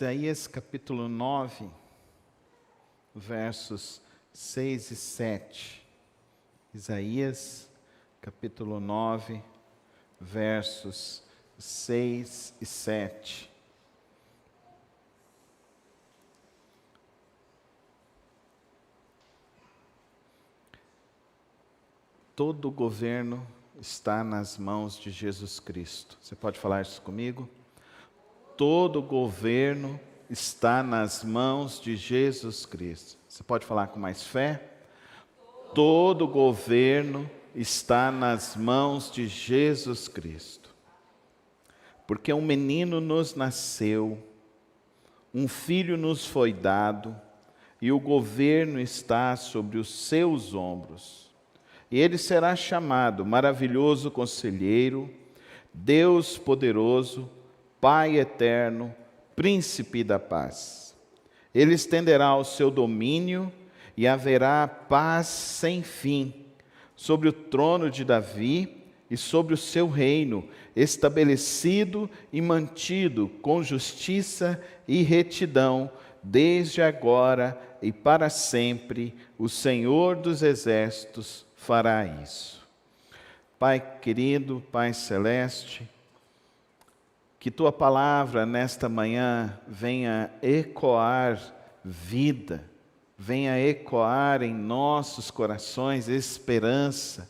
Isaías capítulo 9, versos 6 e 7. Isaías capítulo 9, versos 6 e 7. Todo o governo está nas mãos de Jesus Cristo. Você pode falar isso comigo? Todo o governo está nas mãos de Jesus Cristo. Você pode falar com mais fé? Todo o governo está nas mãos de Jesus Cristo. Porque um menino nos nasceu, um filho nos foi dado, e o governo está sobre os seus ombros. E ele será chamado Maravilhoso Conselheiro, Deus Poderoso, Pai Eterno, Príncipe da Paz. Ele estenderá o seu domínio e haverá paz sem fim sobre o trono de Davi e sobre o seu reino, estabelecido e mantido com justiça e retidão, desde agora e para sempre. O Senhor dos Exércitos fará isso. Pai querido, Pai celeste, que Tua palavra nesta manhã venha ecoar vida, venha ecoar em nossos corações esperança,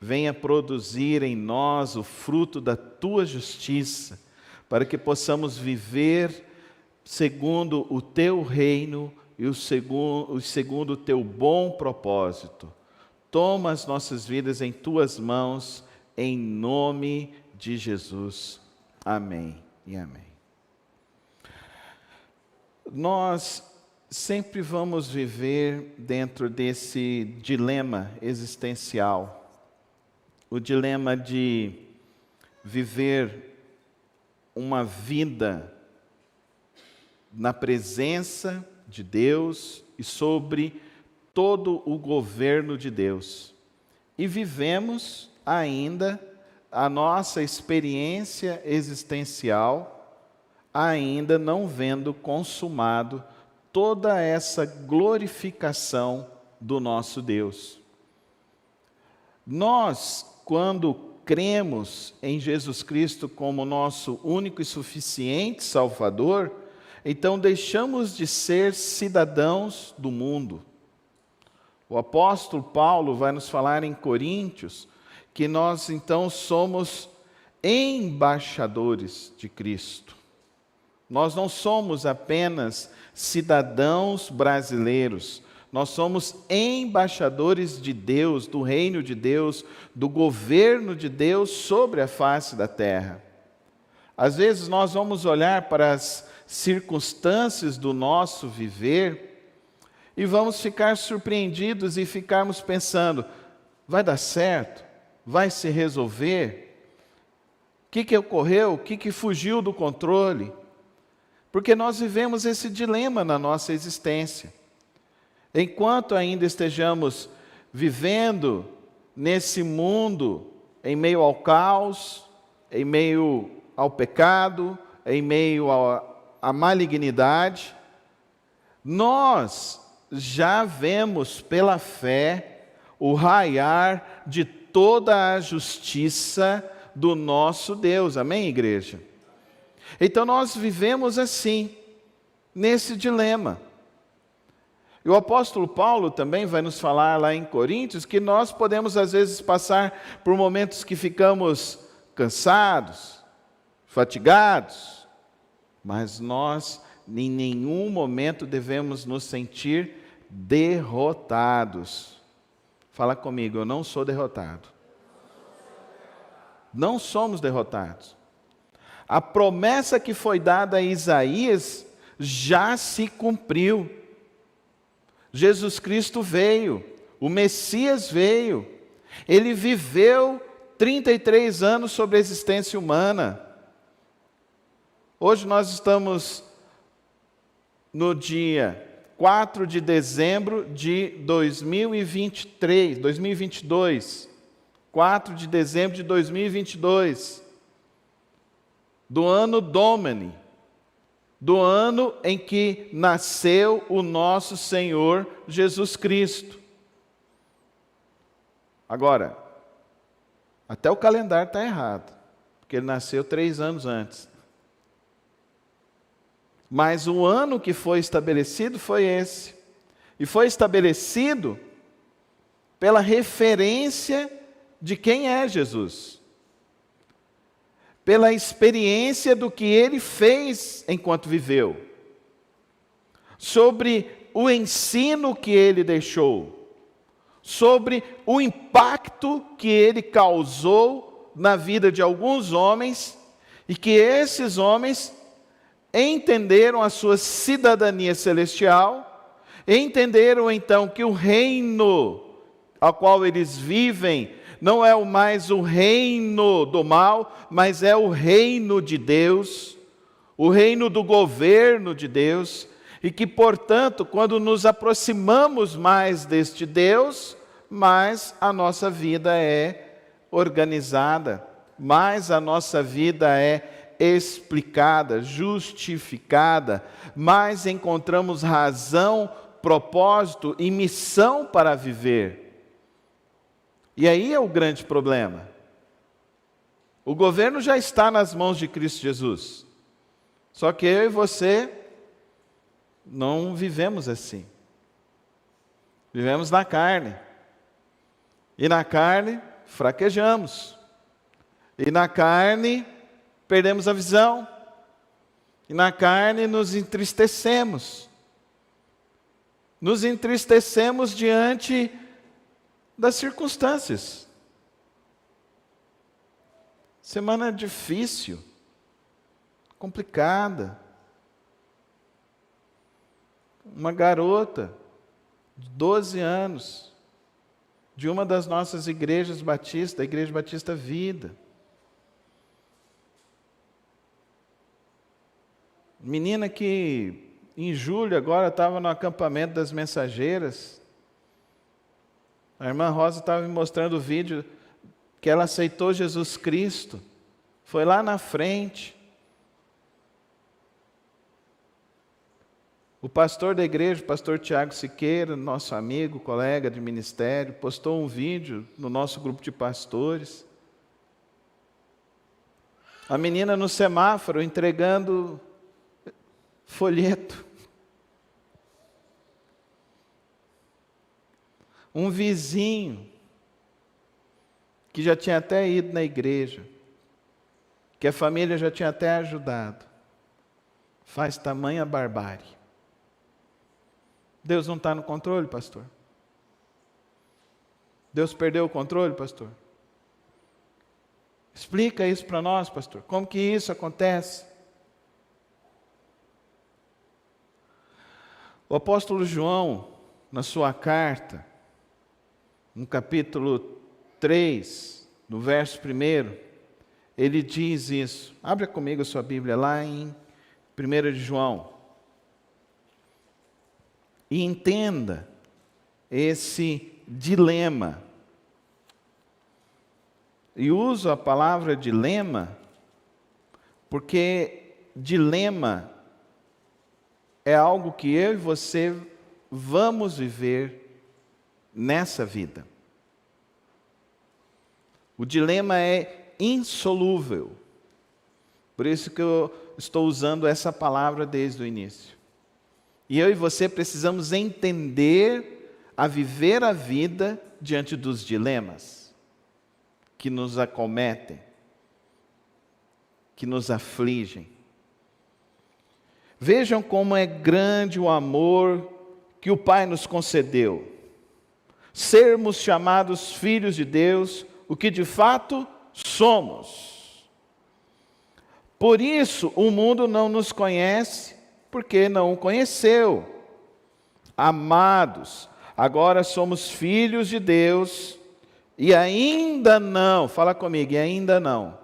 venha produzir em nós o fruto da Tua justiça, para que possamos viver segundo o Teu reino e segundo o Teu bom propósito. Toma as nossas vidas em Tuas mãos, em nome de Jesus. Amém e amém. Nós sempre vamos viver dentro desse dilema existencial, o dilema de viver uma vida na presença de Deus e sobre todo o governo de Deus. E vivemos ainda a nossa experiência existencial, ainda não vendo consumado toda essa glorificação do nosso Deus. Nós, quando cremos em Jesus Cristo como nosso único e suficiente Salvador, então deixamos de ser cidadãos do mundo. O apóstolo Paulo vai nos falar em Coríntios que nós então somos embaixadores de Cristo. Nós não somos apenas cidadãos brasileiros, nós somos embaixadores de Deus, do reino de Deus, do governo de Deus sobre a face da terra. Às vezes nós vamos olhar para as circunstâncias do nosso viver e vamos ficar surpreendidos e ficarmos pensando, vai dar certo? Vai se resolver? O que ocorreu? O que fugiu do controle? Porque nós vivemos esse dilema na nossa existência. Enquanto ainda estejamos vivendo nesse mundo, em meio ao caos, em meio ao pecado, em meio à malignidade, nós já vemos pela fé o raiar de toda a justiça do nosso Deus. Amém, igreja? Então nós vivemos assim, nesse dilema. E o apóstolo Paulo também vai nos falar lá em Coríntios que nós podemos às vezes passar por momentos que ficamos cansados, fatigados, mas nós em nenhum momento devemos nos sentir derrotados. Fala comigo, eu não sou derrotado. Não somos derrotados. A promessa que foi dada a Isaías já se cumpriu. Jesus Cristo veio, o Messias veio. Ele viveu 33 anos sobre a existência humana. Hoje nós estamos no dia 4 de dezembro de 2022, 4 de dezembro de 2022, do ano Domini, do ano em que nasceu o nosso Senhor Jesus Cristo. Agora, até o calendário está errado, porque ele nasceu 3 anos antes. Mas o ano que foi estabelecido foi esse. E foi estabelecido pela referência de quem é Jesus. Pela experiência do que ele fez enquanto viveu. Sobre o ensino que ele deixou. Sobre o impacto que ele causou na vida de alguns homens, e que esses homens entenderam a sua cidadania celestial, entenderam então que o reino ao qual eles vivem não é mais o reino do mal, mas é o reino de Deus, o reino do governo de Deus, e que, portanto, quando nos aproximamos mais deste Deus, mais a nossa vida é organizada, mais a nossa vida é explicada, justificada, mais encontramos razão, propósito e missão para viver. E aí é o grande problema. O governo já está nas mãos de Cristo Jesus. Só que eu e você não vivemos assim. Vivemos na carne. E na carne fraquejamos. E na carne perdemos a visão. E na carne nos entristecemos. Nos entristecemos diante das circunstâncias. Semana difícil, complicada. Uma garota de 12 anos, de uma das nossas igrejas batistas, a Igreja Batista Vida. Menina que em julho agora estava no acampamento das mensageiras. A irmã Rosa estava me mostrando o vídeo que ela aceitou Jesus Cristo. Foi lá na frente. O pastor da igreja, o pastor Tiago Siqueira, nosso amigo, colega de ministério, postou um vídeo no nosso grupo de pastores. A menina no semáforo entregando folheto. Um vizinho que já tinha até ido na igreja, que a família já tinha até ajudado, faz tamanha barbárie. Deus não está no controle, pastor? Deus perdeu o controle, pastor? Explica isso para nós, pastor. Como que isso acontece? O apóstolo João, na sua carta, no capítulo 3, no verso 1, ele diz isso. Abra comigo a sua Bíblia lá em 1 de João. E entenda esse dilema. E uso a palavra dilema porque dilema é algo que eu e você vamos viver nessa vida. O dilema é insolúvel. Por isso que eu estou usando essa palavra desde o início. E eu e você precisamos entender a viver a vida diante dos dilemas que nos acometem, que nos afligem. Vejam como é grande o amor que o Pai nos concedeu. Sermos chamados filhos de Deus, o que de fato somos. Por isso o mundo não nos conhece, porque não o conheceu. Amados, agora somos filhos de Deus, e ainda não, fala comigo, e ainda não.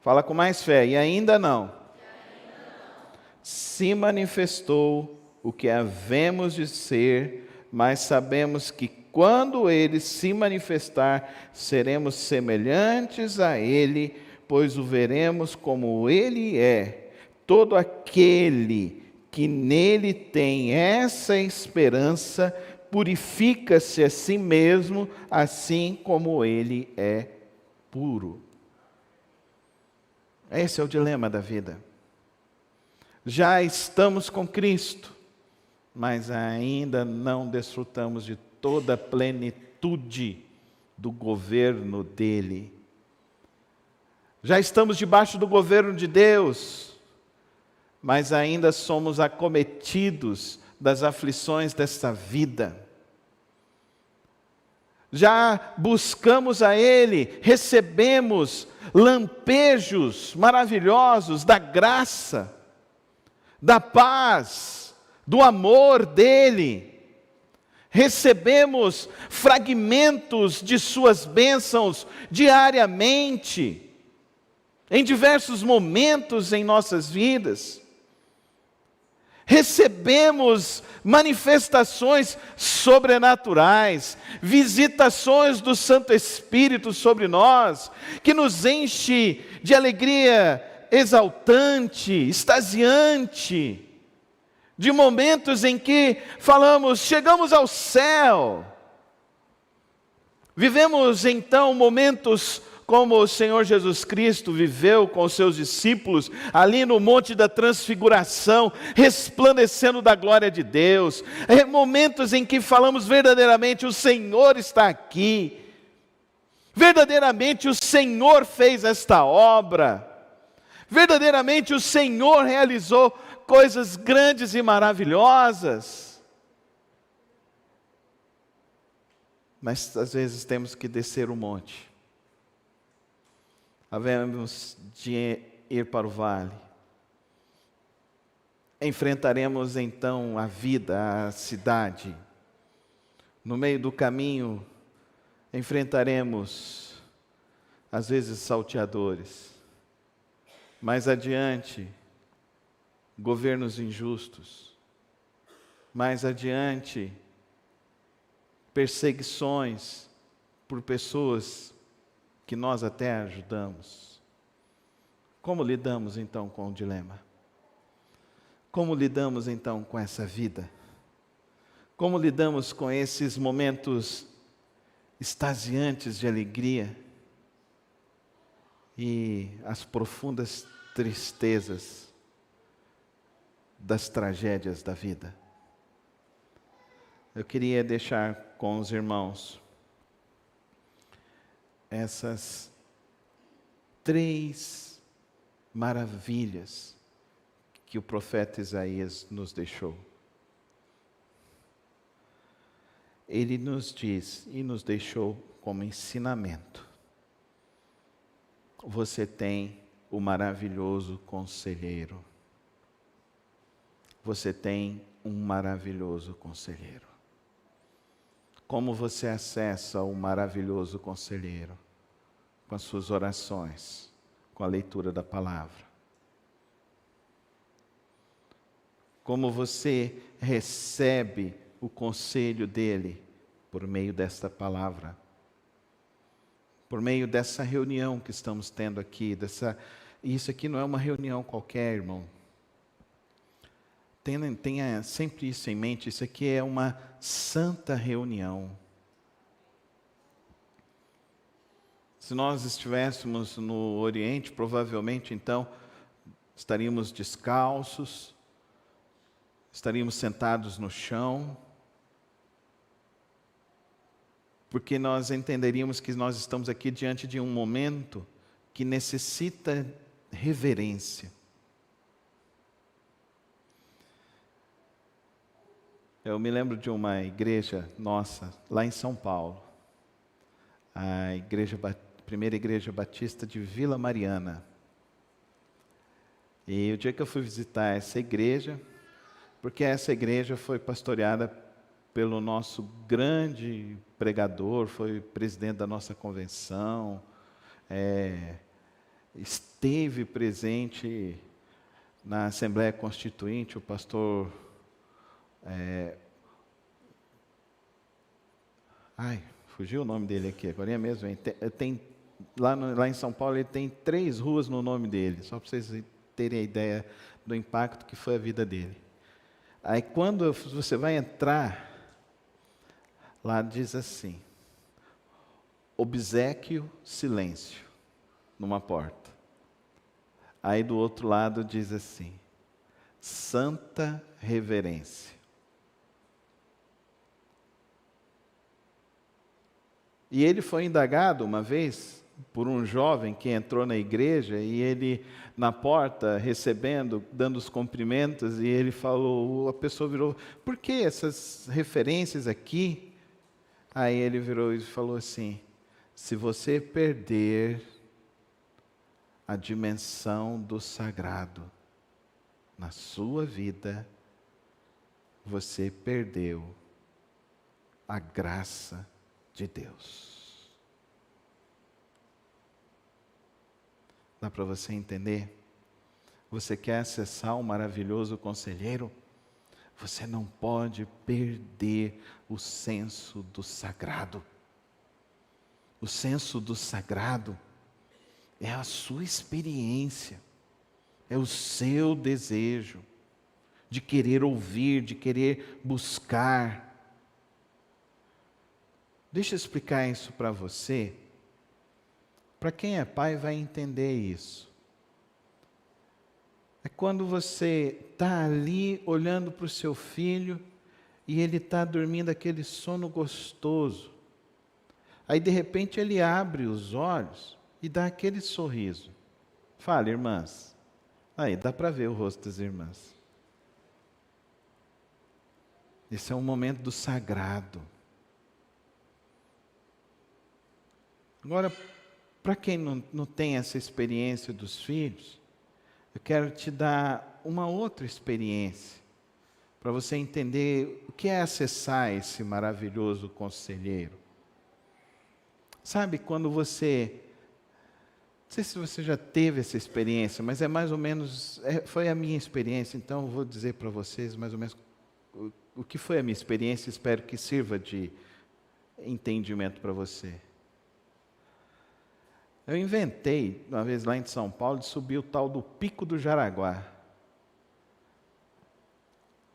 Fala com mais fé, e ainda não. Se manifestou o que havemos de ser, mas sabemos que quando Ele se manifestar, seremos semelhantes a Ele, pois o veremos como Ele é. todo aquele que nele tem essa esperança purifica-se a si mesmo, assim como ele é puro. Esse é o dilema da vida. Já estamos com Cristo, mas ainda não desfrutamos de toda a plenitude do governo dele. Já estamos debaixo do governo de Deus, mas ainda somos acometidos das aflições desta vida. Já buscamos a Ele, recebemos lampejos maravilhosos da graça, da paz, do amor dEle. Recebemos fragmentos de suas bênçãos diariamente, em diversos momentos em nossas vidas. Recebemos manifestações sobrenaturais, visitações do Santo Espírito sobre nós, que nos enche de alegria exaltante, extasiante, de momentos em que falamos, chegamos ao céu. Vivemos então momentos como o Senhor Jesus Cristo viveu com os seus discípulos, ali no Monte da Transfiguração, resplandecendo da glória de Deus. Momentos em que falamos verdadeiramente, o Senhor está aqui. Verdadeiramente o Senhor fez esta obra. Verdadeiramente o Senhor realizou coisas grandes e maravilhosas. Mas às vezes temos que descer o monte. Havemos de ir para o vale. Enfrentaremos então a vida, a cidade. No meio do caminho, enfrentaremos, às vezes, salteadores. Mais adiante, governos injustos. Mais adiante, perseguições por pessoas que nós até ajudamos. Como lidamos então com o dilema? Como lidamos então com essa vida? Como lidamos com esses momentos extasiantes de alegria e as profundas tristezas das tragédias da vida? Eu queria deixar com os irmãos essas 3 maravilhas que o profeta Isaías nos deixou. Ele nos diz e nos deixou como ensinamento. Você tem o maravilhoso conselheiro. Você tem um maravilhoso conselheiro. Como você acessa o maravilhoso conselheiro? Com as suas orações, com a leitura da palavra. Como você recebe o conselho dele? Por meio desta palavra. Por meio dessa reunião que estamos tendo aqui. Isso aqui não é uma reunião qualquer, irmão. Tenha sempre isso em mente, isso aqui é uma santa reunião. Se nós estivéssemos no Oriente, provavelmente então estaríamos descalços, estaríamos sentados no chão, porque nós entenderíamos que nós estamos aqui diante de um momento que necessita reverência. Eu me lembro de uma igreja nossa, lá em São Paulo, a primeira igreja batista de Vila Mariana. E o dia que eu fui visitar essa igreja, porque essa igreja foi pastoreada pelo nosso grande pregador, foi presidente da nossa convenção, esteve presente na Assembleia Constituinte, o pastor... fugiu o nome dele aqui, agora lá em São Paulo ele tem 3 ruas no nome dele, só para vocês terem a ideia do impacto que foi a vida dele. Aí quando você vai entrar, lá diz assim, obséquio, silêncio, numa porta. Aí do outro lado diz assim, santa reverência. E ele foi indagado uma vez por um jovem que entrou na igreja e ele na porta recebendo, dando os cumprimentos, e ele falou, a pessoa virou, por que essas referências aqui? Aí ele virou e falou assim, se você perder a dimensão do sagrado na sua vida, você perdeu a graça de Deus. Dá para você entender? Você quer acessar o maravilhoso conselheiro? Você não pode perder o senso do sagrado. O senso do sagrado é a sua experiência, é o seu desejo de querer ouvir, de querer buscar. Deixa eu explicar isso para você. Para quem é pai vai entender isso. É quando você está ali olhando para o seu filho e ele está dormindo aquele sono gostoso. Aí de repente ele abre os olhos e dá aquele sorriso. Fala, irmãs. Aí dá para ver o rosto das irmãs. Esse é um momento do sagrado. Agora, para quem não tem essa experiência dos filhos, eu quero te dar uma outra experiência, para você entender o que é acessar esse maravilhoso conselheiro. Sabe, quando você, não sei se você já teve essa experiência, mas é mais ou menos, foi a minha experiência, então eu vou dizer para vocês mais ou menos o que foi a minha experiência, espero que sirva de entendimento para você. Eu inventei, uma vez lá em São Paulo, de subir o tal do Pico do Jaraguá.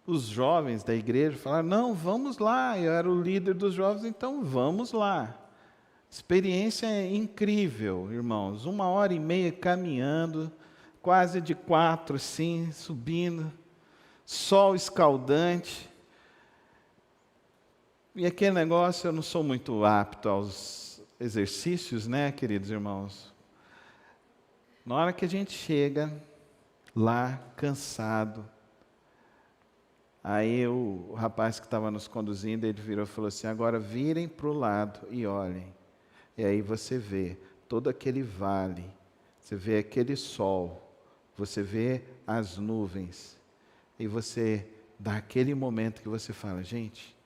Os jovens da igreja falaram, não, vamos lá, eu era o líder dos jovens, então vamos lá. Experiência incrível, irmãos, 1h30 caminhando, quase de 4, assim, subindo, sol escaldante. E aquele negócio, eu não sou muito apto aos exercícios, né, queridos irmãos? Na hora que a gente chega lá, cansado, aí o rapaz que estava nos conduzindo, ele virou e falou assim, agora virem para o lado e olhem. E aí você vê todo aquele vale, você vê aquele sol, você vê as nuvens, e você dá aquele momento que você fala, gente,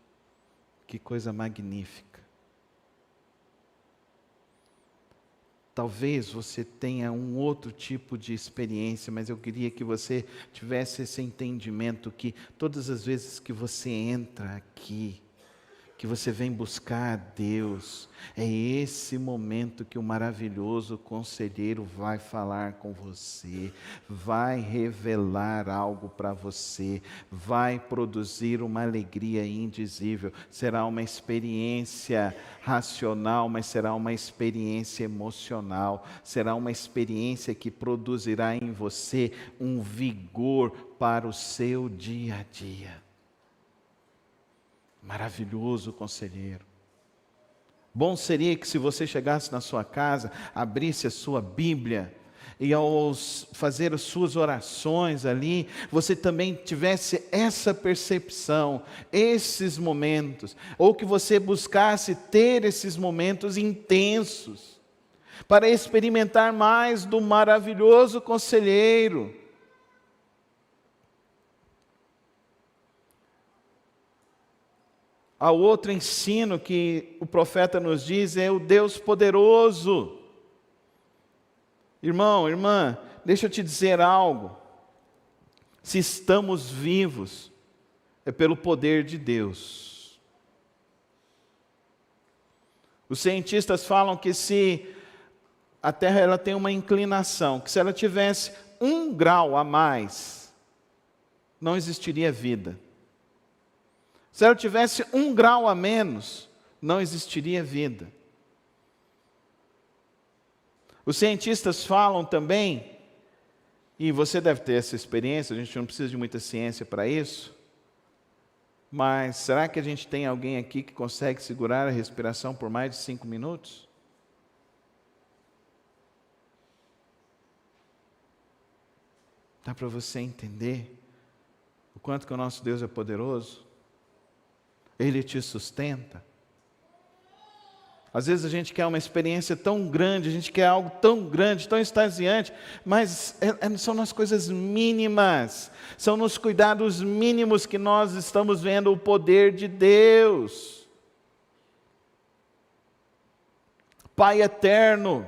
que coisa magnífica. Talvez você tenha um outro tipo de experiência, mas eu queria que você tivesse esse entendimento que todas as vezes que você entra aqui, que você vem buscar a Deus, é esse momento que o maravilhoso conselheiro vai falar com você, vai revelar algo para você, vai produzir uma alegria indizível. Será uma experiência racional, mas será uma experiência emocional, será uma experiência que produzirá em você um vigor para o seu dia a dia. Maravilhoso conselheiro. Bom seria que se você chegasse na sua casa, abrisse a sua Bíblia e ao fazer as suas orações ali, você também tivesse essa percepção, esses momentos, ou que você buscasse ter esses momentos intensos, para experimentar mais do maravilhoso conselheiro. Há outro ensino que o profeta nos diz, é o Deus poderoso. Irmão, irmã, deixa eu te dizer algo. Se estamos vivos, é pelo poder de Deus. Os cientistas falam que se a Terra ela tem uma inclinação, que se ela tivesse um grau a mais, não existiria vida. Se ela tivesse um grau a menos, não existiria vida. Os cientistas falam também, e você deve ter essa experiência, a gente não precisa de muita ciência para isso, mas será que a gente tem alguém aqui que consegue segurar a respiração por mais de 5 minutos? Dá para você entender o quanto que o nosso Deus é poderoso? Ele te sustenta. Às vezes a gente quer uma experiência tão grande, a gente quer algo tão grande, tão extasiante, mas são nas coisas mínimas, são nos cuidados mínimos que nós estamos vendo o poder de Deus. Pai eterno,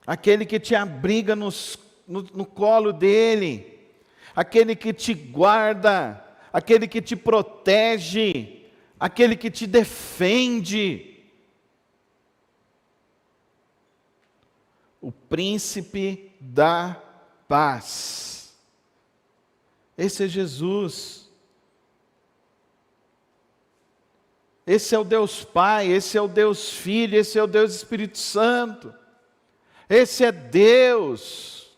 aquele que te abriga no colo dele, aquele que te guarda, aquele que te protege, aquele que te defende, o príncipe da paz. Esse é Jesus. Esse é o Deus Pai, esse é o Deus Filho, esse é o Deus Espírito Santo. Esse é Deus.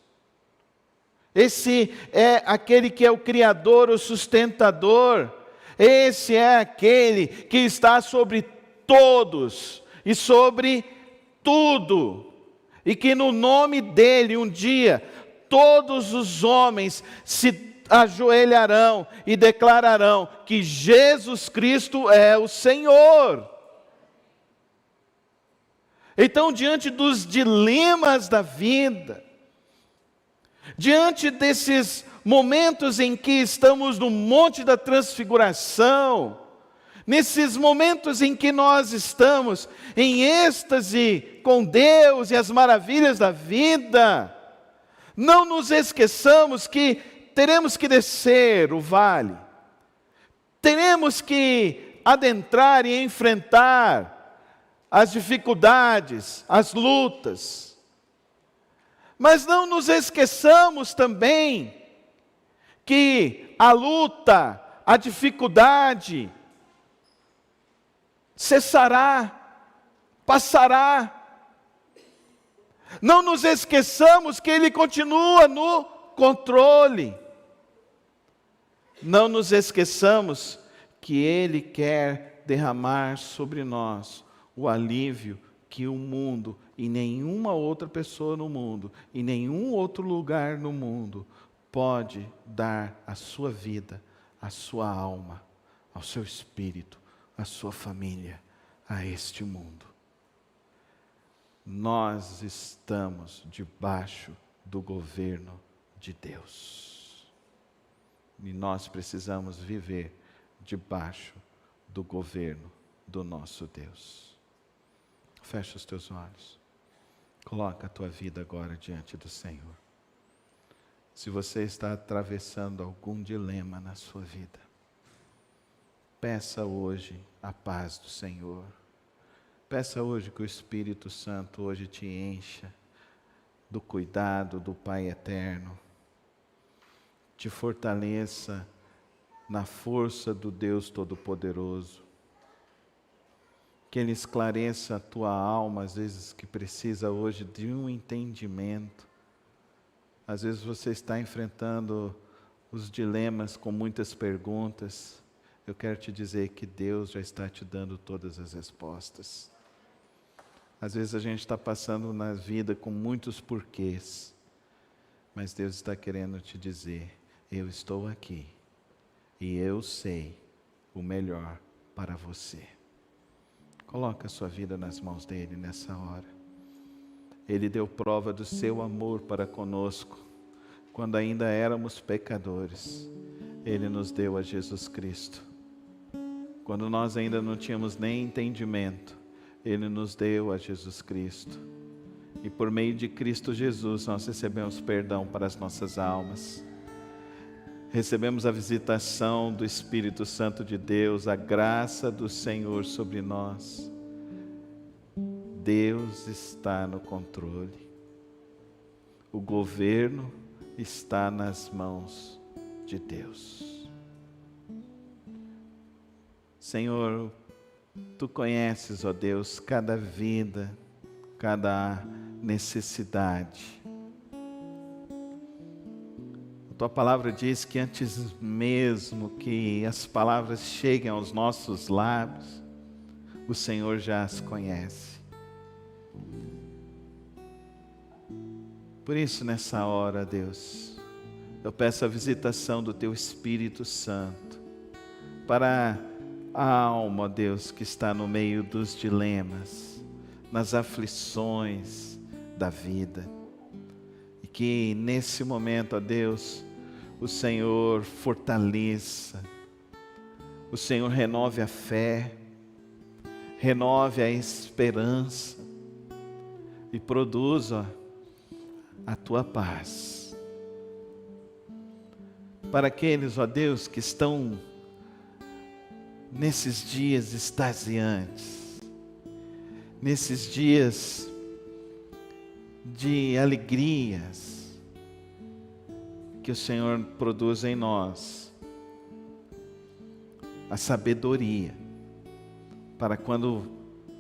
Esse é aquele que é o Criador, o sustentador. Esse é aquele que está sobre todos e sobre tudo. E que no nome dele, um dia, todos os homens se ajoelharão e declararão que Jesus Cristo é o Senhor. Então, diante dos dilemas da vida, diante desses momentos em que estamos no Monte da Transfiguração, nesses momentos em que nós estamos em êxtase com Deus e as maravilhas da vida, não nos esqueçamos que teremos que descer o vale, teremos que adentrar e enfrentar as dificuldades, as lutas, mas não nos esqueçamos também que a luta, a dificuldade cessará, passará. Não nos esqueçamos que Ele continua no controle. Não nos esqueçamos que Ele quer derramar sobre nós o alívio que o mundo e nenhuma outra pessoa no mundo, e nenhum outro lugar no mundo pode dar à sua vida, à sua alma, ao seu espírito, à sua família, a este mundo. Nós estamos debaixo do governo de Deus. E nós precisamos viver debaixo do governo do nosso Deus. Fecha os teus olhos. Coloca a tua vida agora diante do Senhor. Se você está atravessando algum dilema na sua vida, peça hoje a paz do Senhor. Peça hoje que o Espírito Santo hoje te encha do cuidado do Pai eterno. Te fortaleça na força do Deus Todo-Poderoso. Que Ele esclareça a tua alma, às vezes que precisa hoje de um entendimento. Às vezes você está enfrentando os dilemas com muitas perguntas. Eu quero te dizer que Deus já está te dando todas as respostas. Às vezes a gente está passando na vida com muitos porquês, mas Deus está querendo te dizer: eu estou aqui e eu sei o melhor para você. Coloca a sua vida nas mãos dele nessa hora. Ele deu prova do seu amor para conosco. Quando ainda éramos pecadores, Ele nos deu a Jesus Cristo. Quando nós ainda não tínhamos nem entendimento, Ele nos deu a Jesus Cristo. E por meio de Cristo Jesus, nós recebemos perdão para as nossas almas. Recebemos a visitação do Espírito Santo de Deus, a graça do Senhor sobre nós. Deus está no controle. o governo está nas mãos de Deus. Senhor, Tu conheces, ó Deus, cada vida, cada necessidade. A Tua palavra diz que antes mesmo que as palavras cheguem aos nossos lábios, o Senhor já as conhece. Por isso, nessa hora, Deus, eu peço a visitação do Teu Espírito Santo para a alma, ó Deus, que está no meio dos dilemas, nas aflições da vida. E que nesse momento, ó Deus, o Senhor fortaleça, o Senhor renove a fé, renove a esperança e produza a Tua paz. Para aqueles, ó Deus, que estão nesses dias extasiantes, nesses dias de alegrias, que o Senhor produza em nós a sabedoria, para quando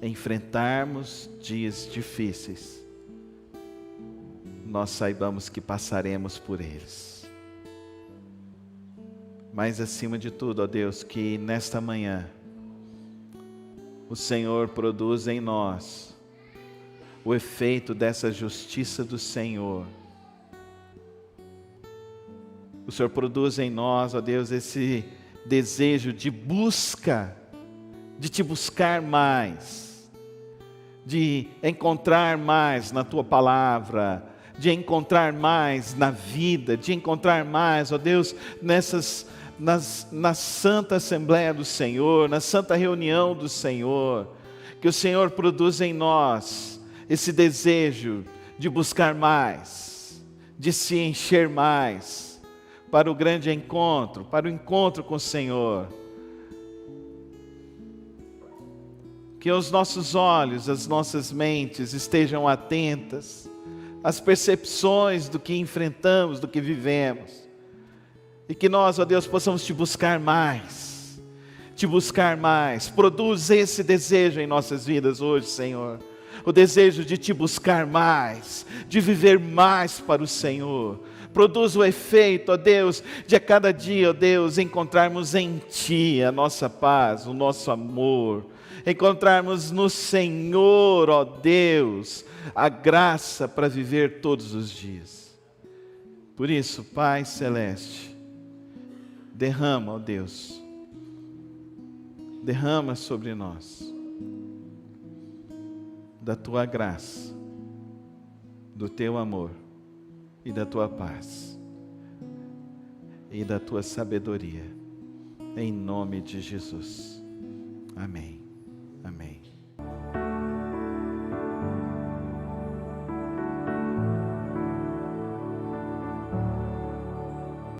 enfrentarmos dias difíceis, nós saibamos que passaremos por eles. Mas acima de tudo, ó Deus, que nesta manhã o Senhor produza em nós o efeito dessa justiça do Senhor. O Senhor produz em nós, ó Deus, esse desejo de busca, de Te buscar mais, de encontrar mais na Tua palavra, de encontrar mais na vida, de encontrar mais, ó Deus, na santa Assembleia do Senhor, na santa reunião do Senhor, que o Senhor produz em nós esse desejo de buscar mais, de se encher mais, para o grande encontro, para o encontro com o Senhor. Que os nossos olhos, as nossas mentes estejam atentas às percepções do que enfrentamos, do que vivemos. E que nós, ó Deus, possamos Te buscar mais. Te buscar mais. Produz esse desejo em nossas vidas hoje, Senhor. O desejo de Te buscar mais, de viver mais para o Senhor. Produz o efeito, ó Deus, de a cada dia, ó Deus, encontrarmos em Ti a nossa paz, o nosso amor. Encontrarmos no Senhor, ó Deus, a graça para viver todos os dias. Por isso, Pai Celeste, derrama, ó Deus, derrama sobre nós da Tua graça, do Teu amor e da Tua paz e da Tua sabedoria, em nome de Jesus. Amém. Amém.